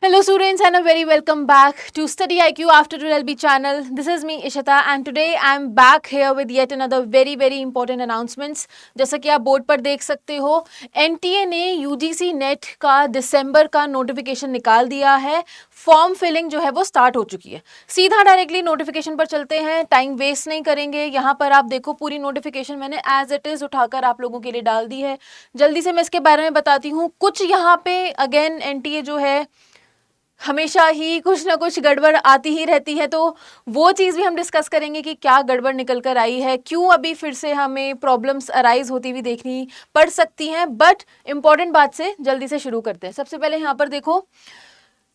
Hello students and a very welcome back to Study IQ After LB channel. This is me Ishita and today I am back here with yet another very important announcements. जैसा कि आप board पर देख सकते हो NTA ने UGC net का दिसंबर का नोटिफिकेशन निकाल दिया है. फॉर्म फिलिंग जो है वो स्टार्ट हो चुकी है. सीधा डायरेक्टली नोटिफिकेशन पर चलते हैं, टाइम वेस्ट नहीं करेंगे. यहाँ पर आप देखो पूरी नोटिफिकेशन मैंने एज इट इज उठाकर आप लोगों के लिए डाल दी है. जल्दी से मैं इसके बारे में बताती हूँ. कुछ यहाँ पे अगेन NTA जो है हमेशा ही कुछ ना कुछ गड़बड़ आती ही रहती है, तो वो चीज़ भी हम डिस्कस करेंगे कि क्या गड़बड़ निकल कर आई है, क्यों अभी फिर से हमें प्रॉब्लम्स अराइज होती हुई देखनी पड़ सकती हैं. बट इम्पॉर्टेंट बात से जल्दी से शुरू करते हैं. सबसे पहले यहाँ पर देखो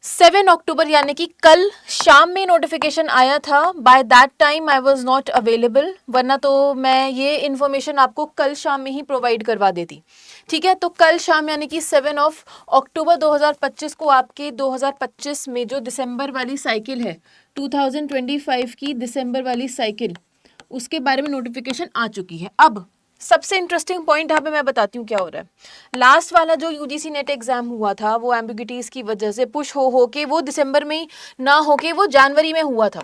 7 अक्टूबर यानी कि कल शाम में नोटिफिकेशन आया था. By that time I was not available, वरना तो मैं ये इन्फॉर्मेशन आपको कल शाम में ही प्रोवाइड करवा देती. ठीक है, तो कल शाम यानी कि 7 अक्टूबर 2025 को आपके 2025 में जो दिसंबर वाली साइकिल है, 2025 की दिसंबर वाली साइकिल, उसके बारे में नोटिफिकेशन आ चुकी है. अब सबसे इंटरेस्टिंग पॉइंट यहाँ पे मैं बताती हूँ क्या हो रहा है. लास्ट वाला जो यूजीसी नेट एग्जाम हुआ था वो एम्बिग्यूटीज की वजह से पुश हो के वो दिसंबर में ही ना होके वो जनवरी में हुआ था.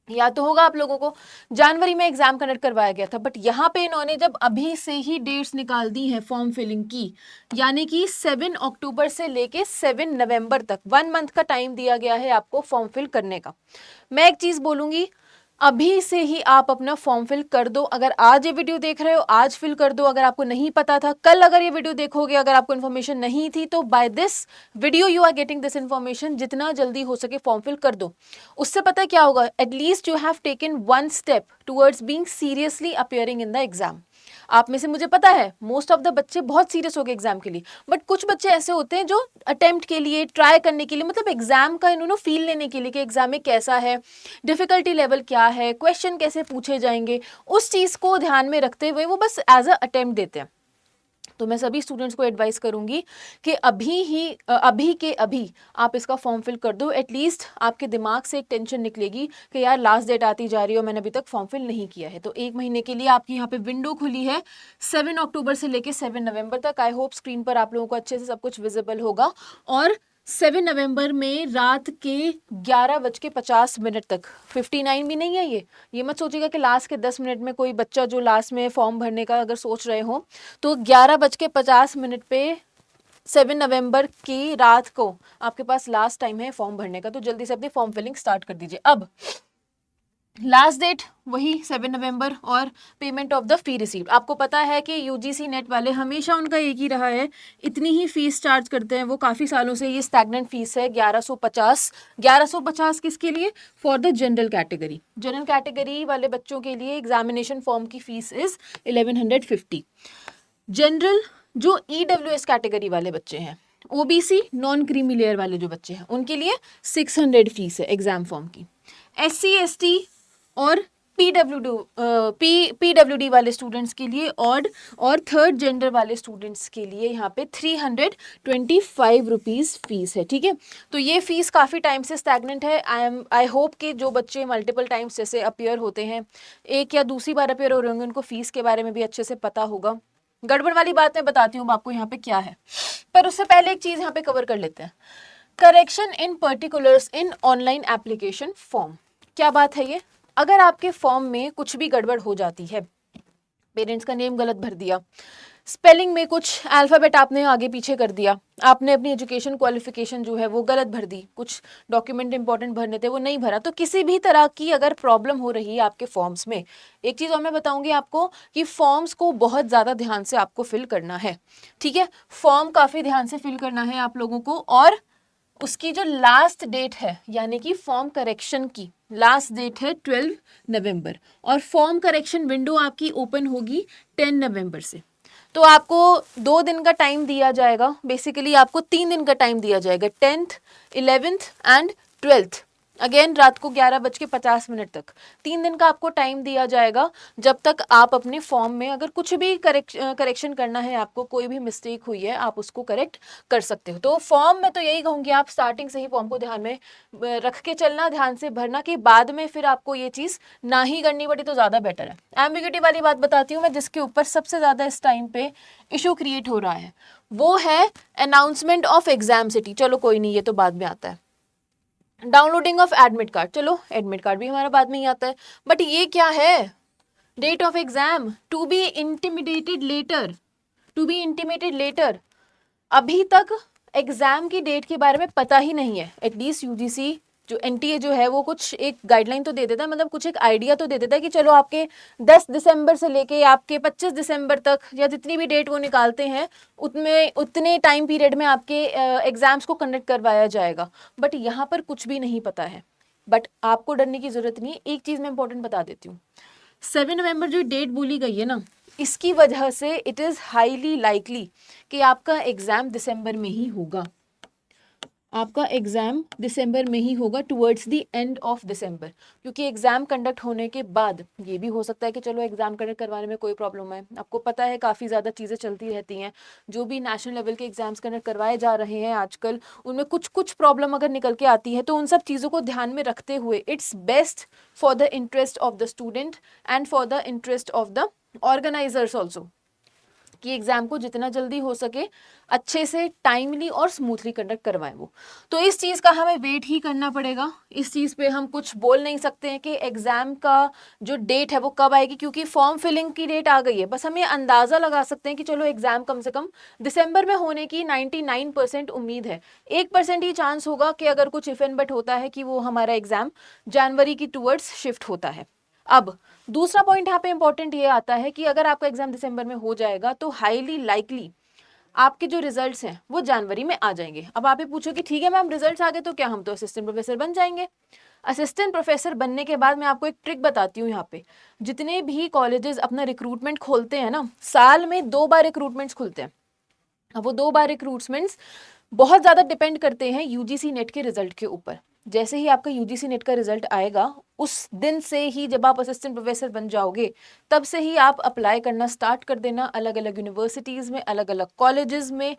या तो होगा आप लोगों को, जनवरी में एग्जाम कंडक्ट करवाया गया था. बट यहाँ पे इन्होंने जब अभी से ही डेट्स निकाल दी है फॉर्म फिलिंग की, यानी कि 7 अक्टूबर से लेके 7 नवंबर तक 1 मंथ का टाइम दिया गया है आपको फॉर्म फिल करने का. मैं एक चीज़ बोलूँगी, अभी से ही आप अपना फॉर्म फिल कर दो. अगर आज ये वीडियो देख रहे हो आज फिल कर दो. अगर आपको नहीं पता था, कल अगर ये वीडियो देखोगे, अगर आपको इन्फॉर्मेशन नहीं थी, तो by this video you are getting this information. जितना जल्दी हो सके फॉर्म फिल कर दो. उससे पता क्या होगा, at least you have taken one step towards being seriously appearing in the exam. आप में से मुझे पता है मोस्ट ऑफ द बच्चे बहुत सीरियस हो गए एग्जाम के लिए, बट कुछ बच्चे ऐसे होते हैं जो अटेम्प्ट के लिए, ट्राई करने के लिए, मतलब एग्जाम का इन्होंने फील लेने के लिए कि एग्जाम में कैसा है, डिफिकल्टी लेवल क्या है, क्वेश्चन कैसे पूछे जाएंगे, उस चीज़ को ध्यान में रखते हुए वो बस एज अ अटेम्प्ट देते हैं. तो मैं सभी स्टूडेंट्स को एडवाइस करूंगी कि अभी के अभी आप इसका फॉर्म फिल कर दो. एटलीस्ट आपके दिमाग से एक टेंशन निकलेगी कि यार लास्ट डेट आती जा रही है और मैंने अभी तक फॉर्म फिल नहीं किया है. तो 1 महीने के लिए आपकी यहाँ पे विंडो खुली है 7 अक्टूबर से लेके 7 नवंबर तक. आई होप स्क्रीन पर आप लोगों को अच्छे से सब कुछ विजिबल होगा. और 7 नवंबर में रात के 11:50 तक, 59 भी नहीं है ये मत सोचिएगा कि लास्ट के 10 मिनट में कोई बच्चा जो लास्ट में फॉर्म भरने का अगर सोच रहे हो, तो 11:50 पे 7 नवंबर की रात को आपके पास लास्ट टाइम है फॉर्म भरने का. तो जल्दी से अपनी फॉर्म फिलिंग स्टार्ट कर दीजिए. अब लास्ट डेट वही 7 नवंबर और payment of the fee received. आपको पता है कि यूजीसी नेट वाले हमेशा उनका एक ही रहा है, इतनी ही फीस चार्ज करते हैं वो काफ़ी सालों से. ये स्टैग्नेंट फीस है 1150 किसके लिए, for the general category. General category वाले बच्चों के लिए एग्जामिनेशन फॉर्म की फीस इज़ 1150. जनरल जो EWS कैटेगरी वाले बच्चे हैं, OBC नॉन क्रीमी लेयर वाले जो बच्चे हैं, उनके लिए 600 फीस है एग्जाम फॉर्म की. SC ST और PWD वाले स्टूडेंट्स के लिए और थर्ड जेंडर वाले स्टूडेंट्स के लिए यहाँ पे 325 रुपीज़ फीस है. ठीक है, तो ये फीस काफ़ी टाइम से स्टैग्नेंट है. आई होप कि जो बच्चे मल्टीपल टाइम्स जैसे अपियर होते हैं, एक या दूसरी बार अपियर हो रहे होंगे, उनको फीस के बारे में भी अच्छे से पता होगा. गड़बड़ वाली बात मैं बताती हूँ आपको यहाँ पे क्या है, पर उससे पहले एक चीज़ यहाँ पे कवर कर लेते हैं. Correction in particulars in online application form. क्या बात है ये, अगर आपके फॉर्म में कुछ भी गड़बड़ हो जाती है, पेरेंट्स का नेम गलत भर दिया, स्पेलिंग में कुछ अल्फ़ाबेट आपने आगे पीछे कर दिया, आपने अपनी एजुकेशन क्वालिफिकेशन जो है वो गलत भर दी, कुछ डॉक्यूमेंट इंपॉर्टेंट भरने थे वो नहीं भरा, तो किसी भी तरह की अगर प्रॉब्लम हो रही है आपके फॉर्म्स में, एक चीज़ और मैं बताऊंगी आपको कि फॉर्म्स को बहुत ज़्यादा ध्यान से आपको फिल करना है. ठीक है, फॉर्म काफ़ी ध्यान से फिल करना है आप लोगों को. और उसकी जो लास्ट डेट है यानी कि फॉर्म करेक्शन की लास्ट डेट है 12 नवंबर और फॉर्म करेक्शन विंडो आपकी ओपन होगी 10 नवंबर से. तो आपको 2 दिन का टाइम दिया जाएगा. बेसिकली आपको 3 दिन का टाइम दिया जाएगा, 10th 11th and 12th. Again रात को 11:50 तक 3 दिन का आपको टाइम दिया जाएगा, जब तक आप अपने फॉर्म में अगर कुछ भी करेक्शन करना है, आपको कोई भी मिस्टेक हुई है आप उसको करेक्ट कर सकते हो। तो फॉर्म में तो यही कहूँगी आप स्टार्टिंग से ही फॉर्म को ध्यान में रख के चलना, ध्यान से भरना, कि बाद में फिर आपको ये चीज़ ना ही करनी पड़ी तो ज़्यादा बेटर है। एम्बिग्यूटी वाली बात बताती हूँ मैं, जिसके ऊपर सबसे ज़्यादा इस टाइम पे इशू क्रिएट हो रहा है, वो है अनाउंसमेंट ऑफ एग्जाम सिटी। चलो कोई नहीं, ये तो बाद में आता है। डाउनलोडिंग ऑफ एडमिट कार्ड, चलो एडमिट कार्ड भी हमारा बाद में ही आता है, बट ये क्या है? Date of exam to be intimidated later, to be intimated later. अभी तक एग्जाम की डेट के बारे में पता ही नहीं है। एटलीस्ट यूजीसी जो एनटीए जो है वो कुछ एक गाइडलाइन तो दे देता है, मतलब कुछ एक आइडिया तो दे देता है कि चलो आपके 10 दिसंबर से लेके आपके 25 दिसंबर तक या जितनी भी डेट वो निकालते हैं उतने टाइम पीरियड में आपके एग्जाम्स को कंडक्ट करवाया जाएगा। बट यहाँ पर कुछ भी नहीं पता है। बट आपको डरने की जरूरत नहीं, एक चीज़ मैं इंपॉर्टेंट बता देती हूँ। 7 नवंबर जो डेट बोली गई है ना, इसकी वजह से इट इज़ हाईली लाइकली कि आपका एग्ज़ाम दिसंबर में ही होगा। आपका एग्ज़ाम दिसंबर में ही होगा, towards the end of December, क्योंकि एग्ज़ाम कंडक्ट होने के बाद ये भी हो सकता है कि चलो एग्ज़ाम कंडक्ट करवाने में कोई प्रॉब्लम है। आपको पता है काफ़ी ज़्यादा चीज़ें चलती रहती हैं, जो भी नेशनल लेवल के एग्ज़ाम्स कंडक्ट करवाए जा रहे हैं आजकल, उनमें कुछ कुछ प्रॉब्लम अगर निकल के आती है, तो उन सब चीज़ों को ध्यान में रखते हुए it's best for the interest of the student and for the interest of the organisers also, कि एग्जाम को जितना जल्दी हो सके अच्छे से टाइमली और स्मूथली कंडक्ट करवाएं वो। तो इस चीज़ का हमें वेट ही करना पड़ेगा। इस चीज़ पे हम कुछ बोल नहीं सकते हैं कि एग्ज़ाम का जो डेट है वो कब आएगी, क्योंकि फॉर्म फिलिंग की डेट आ गई है। बस हम ये अंदाज़ा लगा सकते हैं कि चलो एग्ज़ाम कम से कम दिसंबर में होने की 99% उम्मीद है। 1% ही चांस होगा कि अगर कुछ इफ एंड बट होता है कि वो हमारा एग्ज़ाम जनवरी की टूवर्ड्स शिफ्ट होता है। अब दूसरा पॉइंट यहाँ पे इंपॉर्टेंट ये आता है कि अगर आपका एग्जाम दिसंबर में हो जाएगा तो हाईली लाइकली आपके जो रिजल्ट्स हैं वो जनवरी में आ जाएंगे। अब आप ये पूछो कि ठीक है मैम रिजल्ट्स आ गए तो क्या हम तो असिस्टेंट प्रोफेसर बन जाएंगे? असिस्टेंट प्रोफेसर बनने के बाद मैं आपको एक ट्रिक बताती हूँ। यहाँ पे जितने भी कॉलेजेस अपना रिक्रूटमेंट खोलते हैं ना, साल में 2 बार रिक्रूटमेंट्स खुलते हैं। अब वो 2 बार रिक्रूटमेंट्स बहुत ज़्यादा डिपेंड करते हैं यूजीसी नेट के रिजल्ट के ऊपर। जैसे ही आपका यूजीसी नेट का रिजल्ट आएगा, उस दिन से ही जब आप असिस्टेंट प्रोफेसर बन जाओगे, तब से ही आप अप्लाई करना स्टार्ट कर देना अलग अलग यूनिवर्सिटीज़ में, अलग अलग कॉलेजेस में,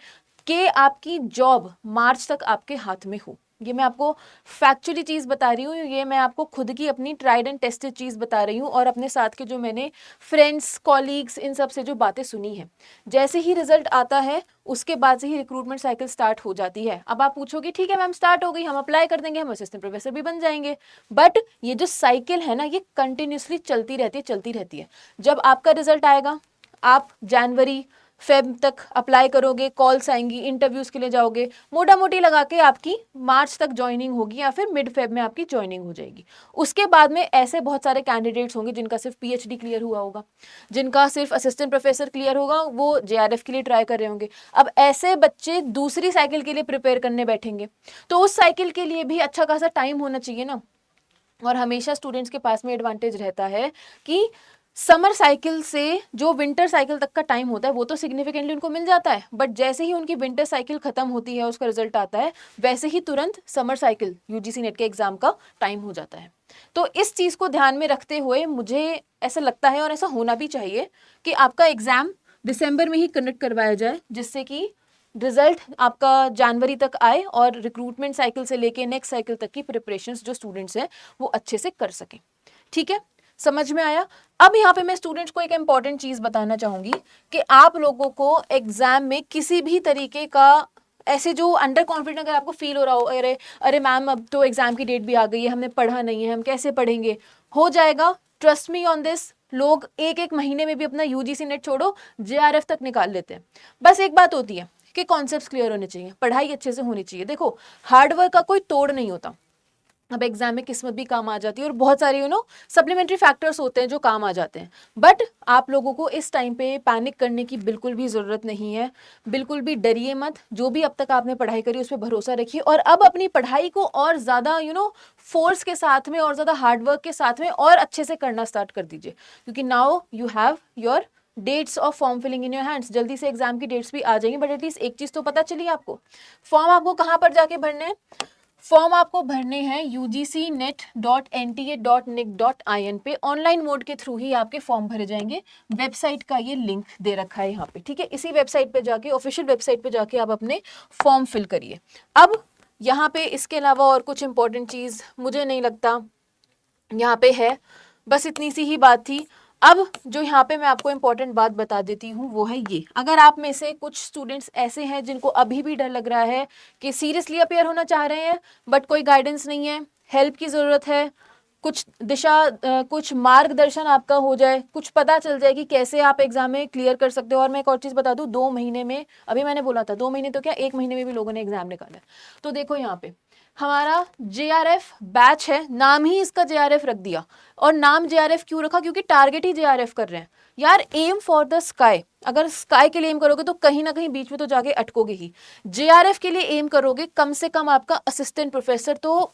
कि आपकी जॉब मार्च तक आपके हाथ में हो। ये मैं आपको फैक्चुअली चीज़ बता रही हूँ, ये मैं आपको खुद की अपनी ट्राइड एंड टेस्टेड चीज़ बता रही हूँ, और अपने साथ के जो मैंने फ्रेंड्स कॉलीग्स इन सब से जो बातें सुनी हैं। जैसे ही रिजल्ट आता है उसके बाद से ही रिक्रूटमेंट साइकिल स्टार्ट हो जाती है। अब आप पूछोगे ठीक है मैम स्टार्ट हो गई, हम अप्लाई कर देंगे, हम असिस्टेंट प्रोफेसर भी बन जाएंगे। बट ये जो साइकिल है ना, ये कंटिन्यूसली चलती रहती है। जब आपका रिजल्ट आएगा, आप जनवरी फेब तक अप्लाई करोगे, कॉल्स आएंगी, इंटरव्यूज़ के लिए जाओगे, मोटा मोटी लगा के आपकी मार्च तक ज्वाइनिंग होगी या फिर मिड फेब में आपकी ज्वाइनिंग हो जाएगी। उसके बाद में ऐसे बहुत सारे कैंडिडेट्स होंगे जिनका सिर्फ पीएचडी क्लियर हुआ होगा, जिनका सिर्फ असिस्टेंट प्रोफेसर क्लियर होगा, वो जेआरएफ के लिए ट्राई कर रहे होंगे। अब ऐसे बच्चे दूसरी साइकिल के लिए प्रिपेयर करने बैठेंगे, तो उस साइकिल के लिए भी अच्छा खासा टाइम होना चाहिए ना। और हमेशा स्टूडेंट्स के पास में एडवांटेज रहता है कि समर साइकिल से जो विंटर साइकिल तक का टाइम होता है वो तो सिग्निफिकेंटली उनको मिल जाता है, बट जैसे ही उनकी विंटर साइकिल खत्म होती है, उसका रिजल्ट आता है, वैसे ही तुरंत समर साइकिल यूजीसी नेट के एग्जाम का टाइम हो जाता है। तो इस चीज़ को ध्यान में रखते हुए मुझे ऐसा लगता है, और ऐसा होना भी चाहिए, कि आपका एग्जाम दिसंबर में ही कंडक्ट करवाया जाए, जिससे कि रिजल्ट आपका जनवरी तक आए और रिक्रूटमेंट साइकिल से लेके नेक्स्ट साइकिल तक की प्रिपरेशंस जो स्टूडेंट्स हैं वो अच्छे से कर सकें। ठीक है, समझ में आया? अब यहाँ पे मैं स्टूडेंट्स को एक इंपॉर्टेंट चीज़ बताना चाहूँगी कि आप लोगों को एग्जाम में किसी भी तरीके का ऐसे जो अंडर कॉन्फिडेंट अगर आपको फील हो रहा हो, अरे अरे मैम अब तो एग्जाम की डेट भी आ गई है, हमने पढ़ा नहीं है, हम कैसे पढ़ेंगे, हो जाएगा। Trust me on this. लोग एक एक महीने में भी अपना यूजीसी नेट छोड़ो जेआरएफ तक निकाल लेते हैं। बस एक बात होती है कि कॉन्सेप्ट्स क्लियर होने चाहिए, पढ़ाई अच्छे से होनी चाहिए। देखो हार्डवर्क का कोई तोड़ नहीं होता। अब एग्जाम में किस्मत भी काम आ जाती है और बहुत सारे सप्लीमेंट्री फैक्टर्स होते हैं जो काम आ जाते हैं। बट आप लोगों को इस टाइम पे पैनिक करने की बिल्कुल भी ज़रूरत नहीं है, बिल्कुल भी डरिए मत। जो भी अब तक आपने पढ़ाई करी उस पर भरोसा रखिए, और अब अपनी पढ़ाई को और ज़्यादा फोर्स के साथ में और ज़्यादा हार्डवर्क के साथ में और अच्छे से करना स्टार्ट कर दीजिए, क्योंकि now you have your dates of form filling in your hands. जल्दी से एग्जाम की डेट्स भी आ जाएंगी, बट एटलीस्ट एक चीज़ तो पता चली आपको, फॉर्म आपको कहाँ पर जाके भरने हैं? फॉर्म आपको भरने हैं ugcnet.nta.nic.in पे, ऑनलाइन मोड के थ्रू ही आपके फॉर्म भरे जाएंगे। वेबसाइट का ये लिंक दे रखा है यहाँ पे, ठीक है। इसी वेबसाइट पे जाके, ऑफिशियल वेबसाइट पे जाके आप अपने फॉर्म फिल करिए। अब यहाँ पे इसके अलावा और कुछ इंपॉर्टेंट चीज़ मुझे नहीं लगता यहाँ पे है, बस इतनी सी ही बात थी। अब जो यहाँ पे मैं आपको इम्पोर्टेंट बात बता देती हूँ वो है ये, अगर आप में से कुछ स्टूडेंट्स ऐसे हैं जिनको अभी भी डर लग रहा है कि सीरियसली अपेयर होना चाह रहे हैं बट कोई गाइडेंस नहीं है, हेल्प की ज़रूरत है, कुछ कुछ मार्गदर्शन आपका हो जाए, कुछ पता चल जाए कि कैसे आप एग्जाम में क्लियर कर सकते हो। और मैं एक और चीज़ बता दूँ, 2 महीने में, अभी मैंने बोला था 2 महीने तो क्या 1 महीने में भी लोगों ने एग्जाम निकाला। तो देखो यहाँ पे हमारा JRF बैच है, नाम ही इसका JRF रख दिया। और नाम JRF क्यों रखा? क्योंकि टारगेट ही JRF कर रहे हैं यार। एम फॉर द स्काई, अगर स्काई के लिए एम करोगे तो कहीं ना कहीं बीच में तो जाके अटकोगे ही। JRF के लिए एम करोगे, कम से कम आपका असिस्टेंट प्रोफेसर तो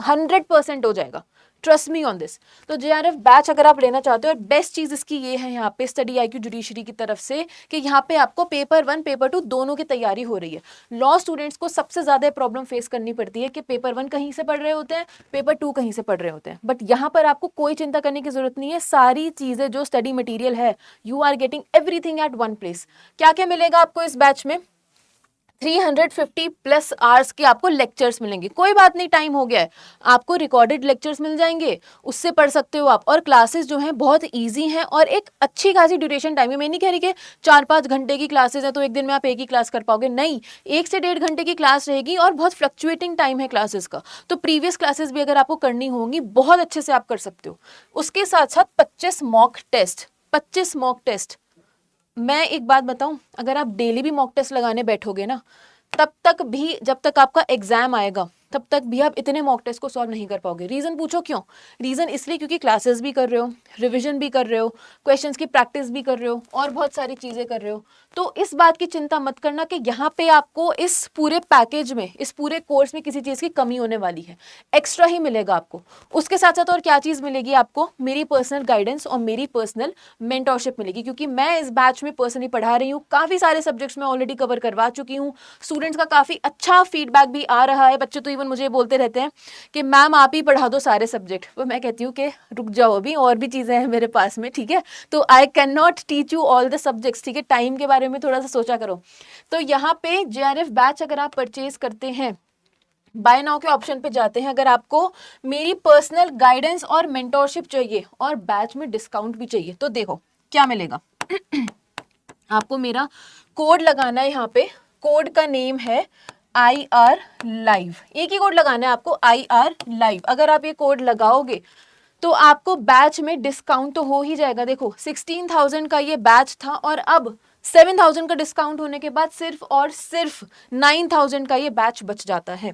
100% हो जाएगा, ट्रस्ट मी ऑन दिस। तो JRF बैच अगर आप लेना चाहते हो, और बेस्ट चीज़ इसकी ये है यहाँ पे स्टडी IQ जुडिशरी की तरफ से कि यहाँ पे आपको पेपर 1 पेपर 2 दोनों की तैयारी हो रही है। लॉ स्टूडेंट्स को सबसे ज़्यादा प्रॉब्लम फेस करनी पड़ती है कि पेपर 1 कहीं से पढ़ रहे होते हैं, पेपर 2 कहीं से पढ़ रहे होते हैं। बट यहाँ पर आपको कोई चिंता करने की जरूरत नहीं है, सारी चीज़ें जो स्टडी मटीरियल है you are getting everything at one place. क्या क्या मिलेगा आपको इस बैच में? 350 प्लस आवर्स के आपको लेक्चर्स मिलेंगे। कोई बात नहीं, टाइम हो गया है, आपको रिकॉर्डेड लेक्चर्स मिल जाएंगे, उससे पढ़ सकते हो आप। और क्लासेस जो हैं बहुत इजी हैं और एक अच्छी खासी ड्यूरेशन टाइम है। मैं नहीं कह रही कि 4-5 घंटे की क्लासेस हैं तो एक दिन में आप एक ही क्लास कर पाओगे, नहीं, 1 से 1.5 घंटे की क्लास रहेगी और बहुत फ्लक्चुएटिंग टाइम है क्लासेस का। तो प्रीवियस क्लासेस भी अगर आपको करनी होंगी बहुत अच्छे से आप कर सकते हो। उसके साथ साथ 25 मॉक टेस्ट। मैं एक बात बताऊं, अगर आप डेली भी मॉक टेस्ट लगाने बैठोगे ना, तब तक भी, जब तक आपका एग्जाम आएगा तब तक भी आप इतने मॉक टेस्ट को सॉल्व नहीं कर पाओगे। रीज़न पूछो क्यों? रीज़न इसलिए क्योंकि क्लासेस भी कर रहे हो, रिवीजन भी कर रहे हो, क्वेश्चंस की प्रैक्टिस भी कर रहे हो और बहुत सारी चीज़ें कर रहे हो। तो इस बात की चिंता मत करना कि यहाँ पे आपको इस पूरे पैकेज में, इस पूरे कोर्स में किसी चीज़ की कमी होने वाली है, एक्स्ट्रा ही मिलेगा आपको। उसके साथ साथ और क्या चीज़ मिलेगी आपको? मेरी पर्सनल गाइडेंस और मेरी पर्सनल मेंटरशिप मिलेगी, क्योंकि मैं इस बैच में पर्सनली पढ़ा रही हूँ। काफ़ी सारे सब्जेक्ट्स में ऑलरेडी कवर करवा चुकी हूँ, स्टूडेंट्स का काफ़ी अच्छा फीडबैक भी आ रहा है। बच्चे तो इवन मुझे बोलते रहते हैं कि मैम आप ही पढ़ा दो सारे सब्जेक्ट। तो मैं कहती हूँ कि रुक जाओ, अभी और भी चीज़ें हैं मेरे पास में, ठीक है। तो I can not teach you all the subjects, ठीक है, टाइम के बारे में थोड़ा सा सोचा करो। तो यहाँ पे JRF बैच अगर आप परचेज करते हैं, बाय नाउ के ऑप्शन पे जाते हैं, अगर आपको मेरी पर्सनल गाइडेंस और मेंटोरशिप चाहिए और बैच में डिस्काउंट भी चाहिए, तो देखो क्या मिलेगा। आपको मेरा कोड लगाना है, यहाँ पे कोड का नेम है IR लाइव। एक ही कोड लगाना है आपको, IR लाइव। अगर आप ये कोड लगाओगे तो आपको बैच में डिस्काउंट तो हो ही जाएगा। देखो 16,000 का ये बैच था और अब 7,000 का डिस्काउंट होने के बाद सिर्फ और सिर्फ 9,000 का ये बैच बच जाता है।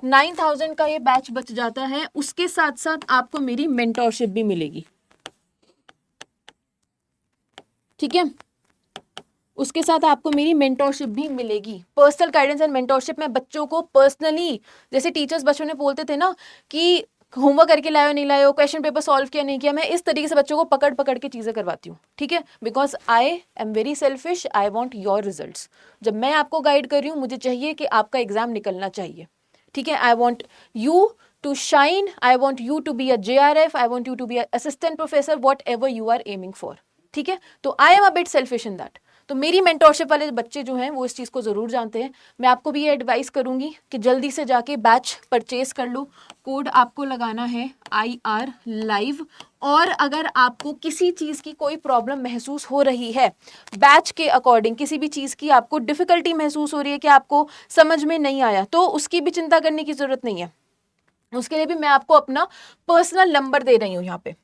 9,000 का ये बैच बच जाता है। उसके साथ साथ आपको मेरी मेंटोरशिप भी मिलेगी, ठीक है। उसके साथ आपको मेरी मेंटोरशिप भी मिलेगी। पर्सनल गाइडेंस एंड मेंटोरशिप में बच्चों को पर्सनली, जैसे टीचर्स बच्चों ने बोलते थे ना कि होमवर्क करके लायो नहीं लायो, क्वेश्चन पेपर सॉल्व किया नहीं किया, मैं इस तरीके से बच्चों को पकड़ पकड़ के चीज़ें करवाती हूँ, ठीक है। Because I am very selfish, I want your results. जब मैं आपको गाइड कर रही हूँ, मुझे चाहिए कि आपका एग्जाम निकलना चाहिए, ठीक है। I want you to shine, I want you to be a JRF, I want you to be a assistant professor, whatever you are aiming for, ठीक है। तो I am a bit selfish in that. तो मेरी mentorship वाले बच्चे जो हैं वो इस चीज़ को ज़रूर जानते हैं। मैं आपको भी ये एडवाइस करूंगी कि जल्दी से जाके बैच परचेज कर लो। कोड आपको लगाना है IR लाइव। और अगर आपको किसी चीज़ की कोई प्रॉब्लम महसूस हो रही है, बैच के अकॉर्डिंग किसी भी चीज़ की आपको डिफ़िकल्टी महसूस हो रही है कि आपको समझ में नहीं आया, तो उसकी भी चिंता करने की ज़रूरत नहीं है। उसके लिए भी मैं आपको अपना पर्सनल नंबर दे रही हूँ यहाँ पे।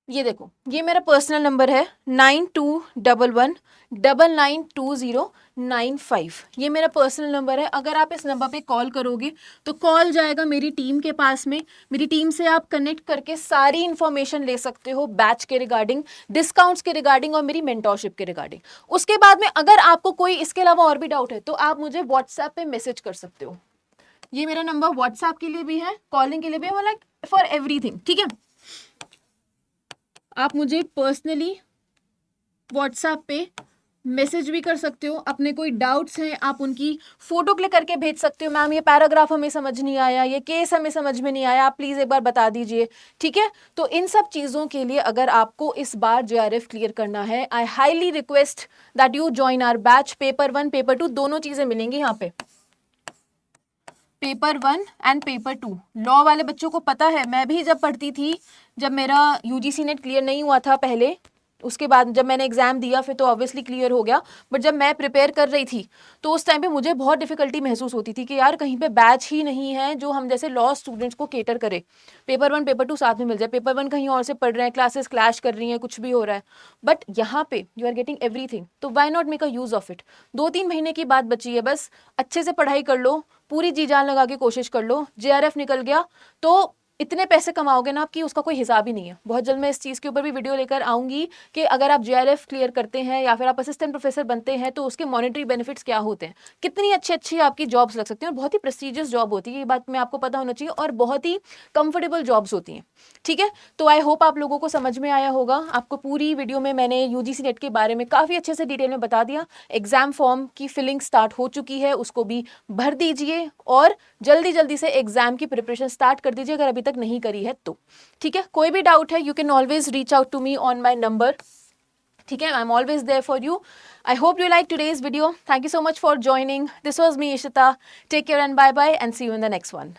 ये देखो, ये मेरा पर्सनल नंबर है 9211992095। ये मेरा पर्सनल नंबर है। अगर आप इस नंबर पे कॉल करोगे तो कॉल जाएगा मेरी टीम के पास में। मेरी टीम से आप कनेक्ट करके सारी इन्फॉर्मेशन ले सकते हो, बैच के रिगार्डिंग, डिस्काउंट्स के रिगार्डिंग और मेरी मेंटोरशिप के रिगार्डिंग। उसके बाद में अगर आपको कोई इसके अलावा और भी डाउट है तो आप मुझे व्हाट्सएप पे मैसेज कर सकते हो। ये मेरा नंबर व्हाट्सएप के लिए भी है, कॉलिंग के लिए भी है, मतलब फॉर एवरीथिंग, ठीक है। आप मुझे पर्सनली व्हाट्सएप पे मैसेज भी कर सकते हो। अपने कोई डाउट्स हैं आप उनकी फोटो क्लिक करके भेज सकते हो, मैम ये पैराग्राफ हमें समझ नहीं आया, ये केस हमें समझ में नहीं आया, आप प्लीज़ एक बार बता दीजिए, ठीक है। तो इन सब चीज़ों के लिए अगर आपको इस बार JRF क्लियर करना है, I highly request that you join our batch. Paper 1 paper 2 दोनों चीज़ें मिलेंगी यहाँ पे, पेपर 1 एंड पेपर 2। लॉ वाले बच्चों को पता है, मैं भी जब पढ़ती थी, जब मेरा UGC नेट क्लियर नहीं हुआ था पहले, उसके बाद जब मैंने एग्जाम दिया फिर तो ऑब्वियसली क्लियर हो गया, बट जब मैं प्रिपेयर कर रही थी तो उस टाइम पे मुझे बहुत डिफिकल्टी महसूस होती थी कि यार कहीं पे बैच ही नहीं है जो हम जैसे लॉ स्टूडेंट्स को केटर करे, पेपर 1 पेपर 2 साथ में मिल जाए, पेपर 1 कहीं और से पढ़ रहे हैं, क्लासेस क्लैश कर रही हैं, कुछ भी हो रहा है, बट यहाँ पे यू आर गेटिंग एवरीथिंग, तो why not make a use of it. 2-3 महीने की बात बची है, बस अच्छे से पढ़ाई कर लो, पूरी जी जान लगा के कोशिश कर लो, JRF निकल गया तो इतने पैसे कमाओगे ना आपकी उसका कोई हिसाब ही नहीं है। बहुत जल्द मैं इस चीज़ के ऊपर भी वीडियो लेकर आऊँगी कि अगर आप JRF क्लियर करते हैं या फिर आप असिस्टेंट प्रोफेसर बनते हैं तो उसके मॉनेटरी बेनिफिट्स क्या होते हैं, कितनी अच्छी अच्छी आपकी जॉब्स लग सकती हैं, और बहुत ही प्रेस्टिजियस जॉब होती है, ये बात में आपको पता होना चाहिए, और बहुत ही कंफर्टेबल जॉब्स होती हैं, ठीक है। तो आई होप आप लोगों को समझ में आया होगा। आपको पूरी वीडियो में मैंने UGC नेट के बारे में काफ़ी अच्छे से डिटेल में बता दिया। एग्जाम फॉर्म की फिलिंग स्टार्ट हो चुकी है, उसको भी भर दीजिए और जल्दी जल्दी से एग्जाम की प्रिपरेशन स्टार्ट कर दीजिए अगर अभी तक नहीं करी है तो, ठीक है। कोई भी डाउट है you can always reach out to me on my number, ठीक है, I am always there for you. I hope you like today's video, thank you so much for joining, this was me Ishita, take care and bye bye and see you in the next one.